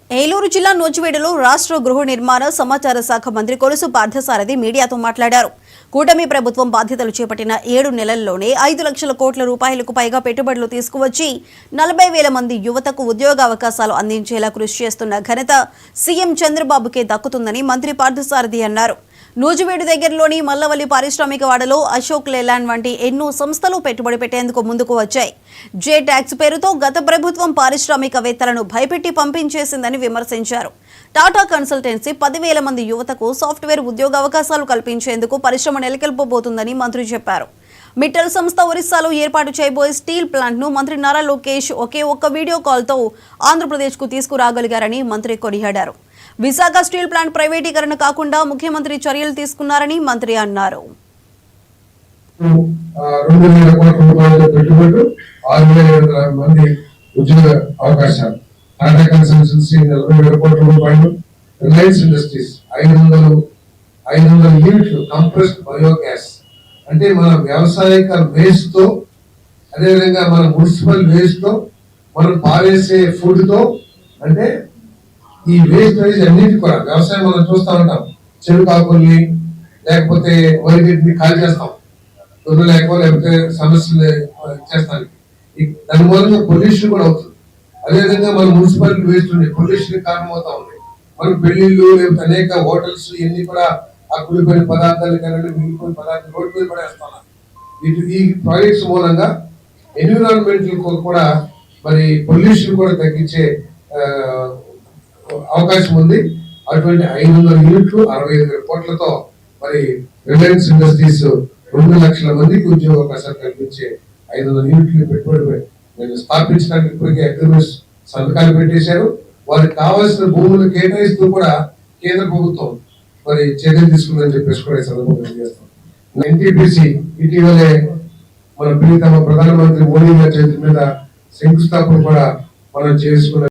ఏలూరు జిల్లా నూజివీడులో రాష్ట్ర గృహ నిర్మాణ సమాచార శాఖ మంత్రి కొలుసు పార్థసారథి మీడియాతో మాట్లాడారు. కూటమి ప్రభుత్వం బాధ్యతలు చేపట్టిన 7 నెలల్లోనే 5 లక్షల కోట్ల రూపాయలకు పైగా పెట్టుబడులు తీసుకువచ్చి 40,000 మంది యువతకు ఉద్యోగావకాశాలు అందించేలా కృషి చేస్తున్న ఘనత సీఎం చంద్రబాబుకే దక్కుతుందని మంత్రి పార్థసారథి అన్నారు. నూజివీడు దగ్గరలోని మల్లవల్లి పారిశ్రామిక వాడలో అశోక్ లేలాండ్ వంటి ఎన్నో సంస్థలు పెట్టుబడి పెట్టేందుకు ముందుకు వచ్చాయి. జే ట్యాక్స్ పేరుతో గత ప్రభుత్వం పారిశ్రామికవేత్తలను భయపెట్టి పంపించేసిందని విమర్శించారు. టాటా కన్సల్టెన్సీ 10,000 మంది యువతకు సాఫ్ట్వేర్ ఉద్యోగావకాశాలు కల్పించేందుకు పరిశ్రమ నెలకొల్పబోతుందని మంత్రి చెప్పారు. మిట్టల్ సంస్థ ఒరిస్సాలో ఏర్పాటు చేయబోయే స్టీల్ ప్లాంట్ను మంత్రి నారా లోకేష్ ఒకే ఒక్క వీడియో కాల్తో ఆంధ్రప్రదేశ్కు తీసుకురాగలిగారని మంత్రి కొనియాడారు. విశాఖ స్టీల్ ప్లాంట్ ప్రైవేటీకరణ కాకుండా ముఖ్యమంత్రి చర్యలు తీసుకున్నారని మంత్రి అన్నారు. 2,000 కోట్ల రూపాయల పెట్టుబడులు, 6,700 మంది ఉద్యోగ అవకాశాలు, టాటా కన్సల్టెన్సీ 40,000 కోట్ల రూపాయలు, రిలయన్స్ ఇండస్ట్రీస్ 500 యూనిట్లు కంప్రెస్డ్ బయోగ్యాస్, అంటే మన వ్యవసాయక వేస్ట్ తో, అదేవిధంగా మన మున్సిపల్ వేస్ట్ తో, మనం పారేసే ఫుడ్ తో, అంటే ఈ వేస్టేజ్ అన్నిటి కూడా వ్యవసాయం మనం చూస్తూ ఉంటాం. చెరుకు ఆకుల్ని లేకపోతే వరిగడ్డిని ఖాళీ చేస్తాం, దొడ్డు లేకపోతే సమస్యలు చేస్తాను. దాని మూలంగా పొల్యూషన్ కూడా అవుతుంది. అదేవిధంగా మన మున్సిపల్ వేస్ట్ ఉంది, పొల్యూషన్ కారణమవుతా ఉంది. మన పెళ్లిళ్ళు లేకపోతే అనేక హోటల్స్ ఇవన్నీ కూడా ఆ కుడిపోయిన పదార్థాలు కానీ మిగిలిపోయిన పదార్థాలు రోడ్డు మీద పడేస్తున్నాం. ఈ ప్రాజెక్ట్స్ మూలంగా ఎన్విరాన్మెంట్ కూడా మరి పొల్యూషన్ కూడా తగ్గించే అవకాశం ఉంది. అటువంటి 500 యూనిట్లు 65,000 కోట్లతో మరి రిలయన్స్ ఇండస్ట్రీస్ 2 లక్షల మందికి ఉద్యోగ అవకాశాలు కల్పించే 500 యూనిట్లు పెట్టుబడి స్థాపించడానికి ఇప్పటికే అగ్రిమెంట్స్ సంతకాలు పెట్టేశారు. వారికి కావాల్సిన భూములు కేటాయిస్తూ కూడా కేంద్ర ప్రభుత్వం మరి చర్యలు తీసుకుందని చెప్పేసి కూడా ఈ సందర్భంగా చేస్తాం. ఎన్టీపీసీ ఇటీవలే మన ప్రియతమ ప్రధానమంత్రి మోడీ గారి చేతి మీద శంకుస్థాపన కూడా మనం చేసుకున్న